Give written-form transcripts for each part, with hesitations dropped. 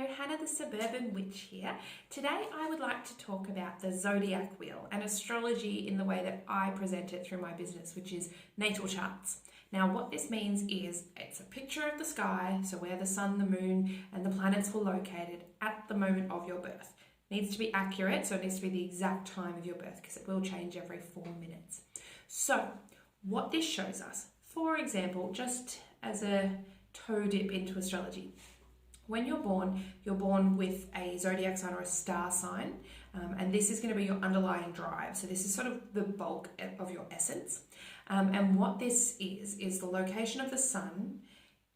Hannah the Suburban Witch here. Today I would like to talk about the zodiac wheel and astrology in the way that I present it through my business, which is Natal Charts. Now what this means is it's a picture of the sky, so where the sun, the moon and the planets were located at the moment of your birth. It needs to be accurate, so it needs to be the exact time of your birth because it will change every 4 minutes. So what this shows us, for example, just as a toe dip into astrology, when you're born with a zodiac sign or a star sign, and this is going to be your underlying drive. So this is sort of the bulk of your essence. And what this is the location of the sun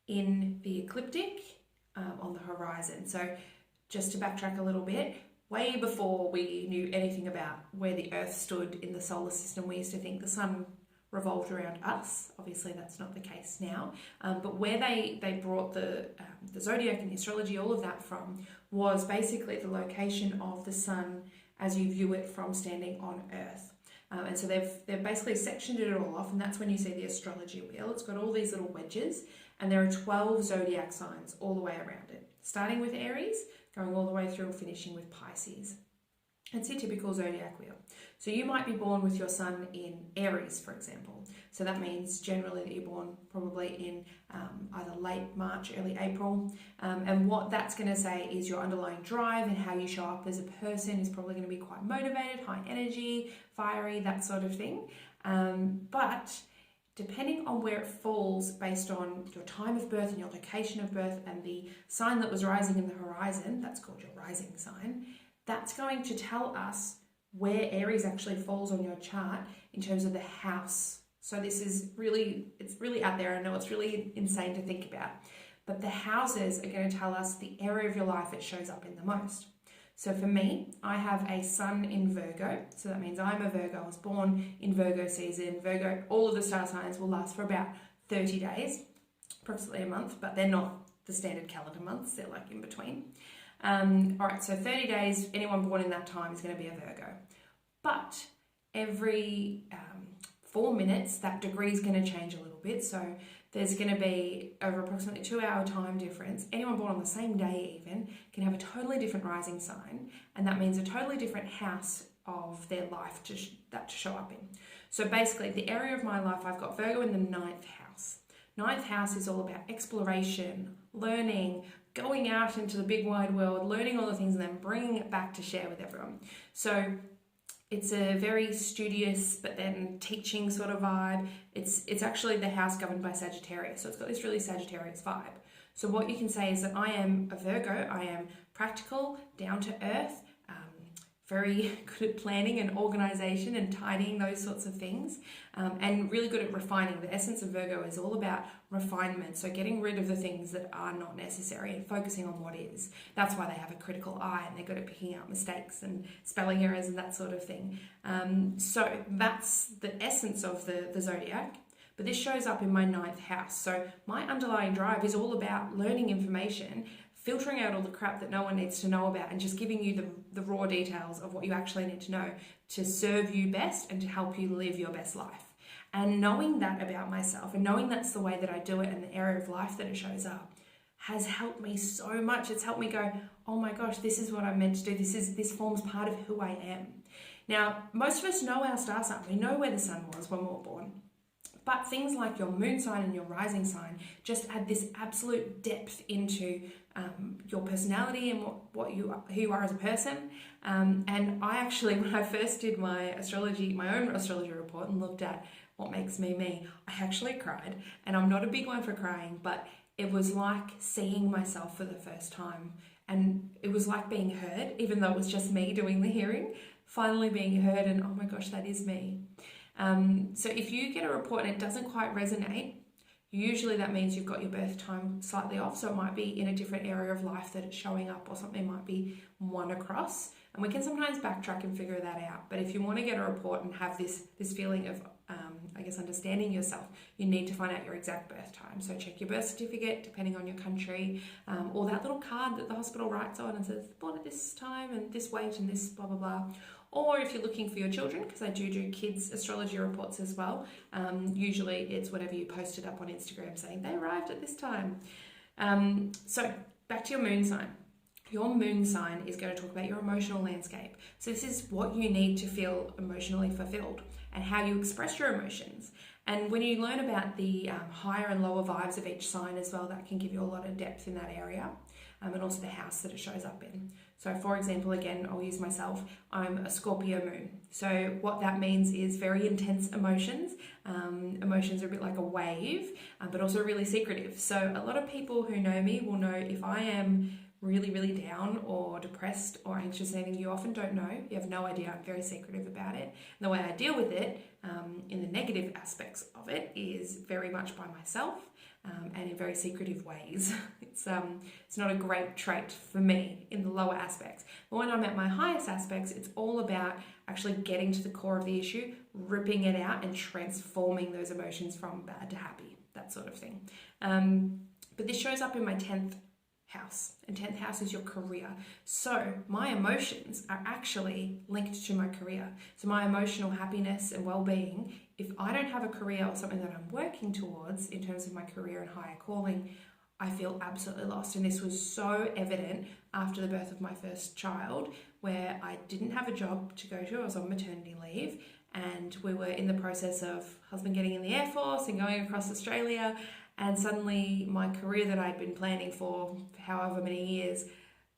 in the ecliptic on the horizon. So just to backtrack a little bit, way before we knew anything about where the Earth stood in the solar system, we used to think the sun revolved around us. Obviously that's not the case now, but where they brought the zodiac and the astrology, all of that from, was basically the location of the sun as you view it from standing on Earth. And so they've basically sectioned it all off, and that's when you see the astrology wheel. It's got all these little wedges, and there are 12 zodiac signs all the way around it, starting with Aries, going all the way through and finishing with Pisces. It's your typical zodiac wheel. So you might be born with your sun in Aries, for example. So that means generally that you're born probably in either late March, early April. And what that's going to say is your underlying drive and how you show up as a person is probably going to be quite motivated, high energy, fiery, that sort of thing. But depending on where it falls based on your time of birth and your location of birth and the sign that was rising in the horizon, that's called your rising sign, that's going to tell us where Aries actually falls on your chart in terms of the house. So this is it's really out there. I know it's really insane to think about, but the houses are going to tell us the area of your life it shows up in the most. So for me, I have a sun in Virgo. So that means I'm a Virgo. I was born in Virgo season. Virgo, all of the star signs will last for about 30 days, approximately a month, but they're not the standard calendar months. They're like in between. All right, so 30 days, anyone born in that time is going to be a Virgo. But every 4 minutes, that degree is going to change a little bit. So there's going to be over approximately 2-hour time difference. Anyone born on the same day even can have a totally different rising sign. And that means a totally different house of their life to show up in. So basically, the area of my life, I've got Virgo in the 9th house. 9th house is all about exploration, learning, going out into the big wide world, learning all the things and then bringing it back to share with everyone. So it's a very studious but then teaching sort of vibe. It's actually the house governed by Sagittarius. So it's got this really Sagittarius vibe. So what you can say is that I am a Virgo. I am practical, down to earth, very good at planning and organization and tidying, those sorts of things, and really good at refining. The essence of Virgo is all about refinement, so getting rid of the things that are not necessary and focusing on what is. That's why they have a critical eye and they're good at picking out mistakes and spelling errors and that sort of thing. So that's the essence of the zodiac. But this shows up in my 9th house. So my underlying drive is all about learning information, filtering out all the crap that no one needs to know about, and just giving you the raw details of what you actually need to know to serve you best and to help you live your best life. And knowing that about myself and knowing that's the way that I do it and the area of life that it shows up has helped me so much. It's helped me go, oh my gosh, this is what I'm meant to do. This forms part of who I am. Now, most of us know our star sign. We know where the sun was when we were born. But things like your moon sign and your rising sign just add this absolute depth into your personality and who you are as a person. And I actually, when I first did my own astrology report and looked at what makes me me, I actually cried. And I'm not a big one for crying, but it was like seeing myself for the first time. And it was like being heard, even though it was just me doing the hearing, finally being heard and oh my gosh, that is me. So if you get a report and it doesn't quite resonate, usually that means you've got your birth time slightly off. So it might be in a different area of life that it's showing up, or something might be one across. And we can sometimes backtrack and figure that out. But if you want to get a report and have this feeling of, understanding yourself, you need to find out your exact birth time. So check your birth certificate, depending on your country, or that little card that the hospital writes on and says, born at this time and this weight and this blah, blah, blah. Or if you're looking for your children, because I do kids astrology reports as well, usually it's whatever you posted up on Instagram saying they arrived at this time. So back to your moon sign. Your moon sign is going to talk about your emotional landscape. So this is what you need to feel emotionally fulfilled and how you express your emotions. And when you learn about the higher and lower vibes of each sign as well, that can give you a lot of depth in that area, and also the house that it shows up in. So for example, again, I'll use myself. I'm a Scorpio moon. So what that means is very intense emotions. Emotions are a bit like a wave, but also really secretive. So a lot of people who know me will know if I am really, really down or depressed or anxious and anything, you often don't know. You have no idea. I'm very secretive about it. And the way I deal with it, in the negative aspects of it, is very much by myself and in very secretive ways. It's not a great trait for me in the lower aspects. But when I'm at my highest aspects, it's all about actually getting to the core of the issue, ripping it out and transforming those emotions from bad to happy, that sort of thing. But this shows up in my 10th house, and 10th house is your career. So my emotions are actually linked to my career. So my emotional happiness and well-being, if I don't have a career or something that I'm working towards in terms of my career and higher calling, I feel absolutely lost. And this was so evident after the birth of my first child, where I didn't have a job to go to. I was on maternity leave, and we were in the process of husband getting in the Air Force and going across Australia. And suddenly my career that I'd been planning for however many years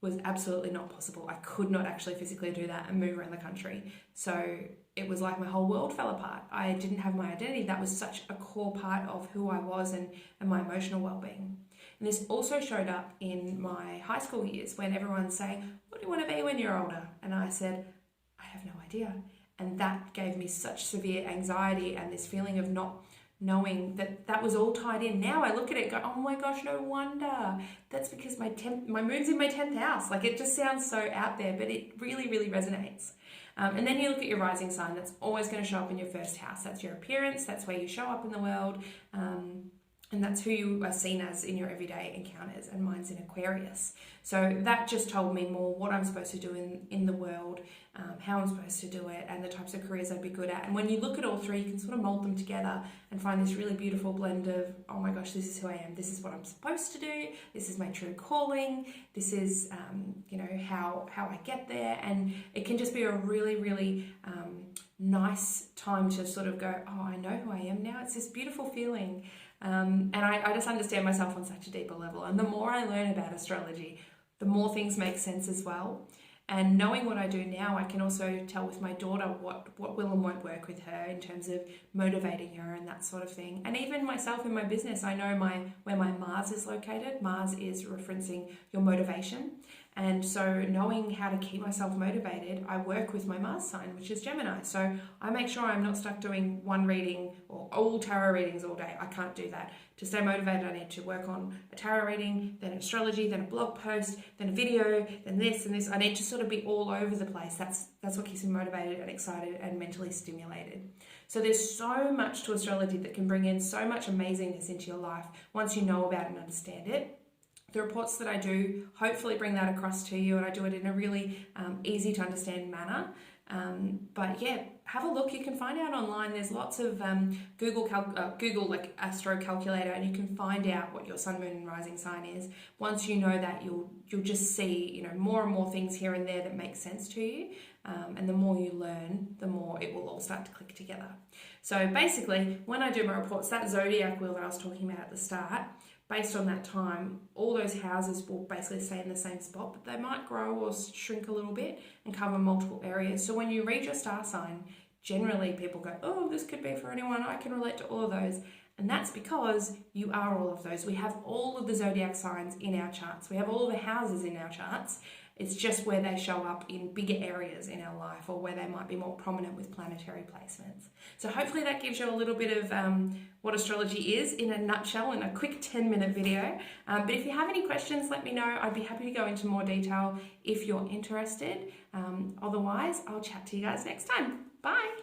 was absolutely not possible. I could not actually physically do that and move around the country. So it was like my whole world fell apart. I didn't have my identity. That was such a core part of who I was and my emotional well-being. And this also showed up in my high school years when everyone's saying, what do you want to be when you're older? And I said, I have no idea. And that gave me such severe anxiety and this feeling of not knowing that was all tied in. Now I look at it and go, oh my gosh, no wonder. That's because my moon's in my 10th house. Like, it just sounds so out there, but it really, really resonates. And then you look at your rising sign. That's always going to show up in your first house. That's your appearance. That's where you show up in the world. And that's who you are seen as in your everyday encounters, and mine's in Aquarius. So that just told me more what I'm supposed to do in the world, how I'm supposed to do it, and the types of careers I'd be good at. And when you look at all three, you can sort of mold them together and find this really beautiful blend of, oh my gosh, this is who I am, this is what I'm supposed to do, this is my true calling, this is how I get there. And it can just be a really, really nice time to sort of go, oh, I know who I am now. It's this beautiful feeling. And I just understand myself on such a deeper level. And the more I learn about astrology, the more things make sense as well. And knowing what I do now, I can also tell with my daughter what will and won't work with her in terms of motivating her and that sort of thing. And even myself in my business, I know where my Mars is located. Mars is referencing your motivation. And so knowing how to keep myself motivated, I work with my Mars sign, which is Gemini. So I make sure I'm not stuck doing one reading or all tarot readings all day. I can't do that. To stay motivated, I need to work on a tarot reading, then astrology, then a blog post, then a video, then this and this. I need to sort of be all over the place. That's what keeps me motivated and excited and mentally stimulated. So there's so much to astrology that can bring in so much amazingness into your life once you know about it and understand it. The reports that I do hopefully bring that across to you, and I do it in a really easy to understand manner. But yeah, have a look. You can find out online. There's lots of Google like Astro Calculator, and you can find out what your sun, moon, and rising sign is. Once you know that, you'll just see more and more things here and there that make sense to you. And the more you learn, the more it will all start to click together. So basically, when I do my reports, that zodiac wheel that I was talking about at the start, based on that time, all those houses will basically stay in the same spot, but they might grow or shrink a little bit and cover multiple areas. So when you read your star sign, generally people go, oh, this could be for anyone. I can relate to all of those. And that's because you are all of those. We have all of the zodiac signs in our charts. We have all of the houses in our charts. It's just where they show up in bigger areas in our life, or where they might be more prominent with planetary placements. So hopefully that gives you a little bit of what astrology is in a nutshell in a quick 10-minute video. But if you have any questions, let me know. I'd be happy to go into more detail if you're interested. Otherwise, I'll chat to you guys next time. Bye.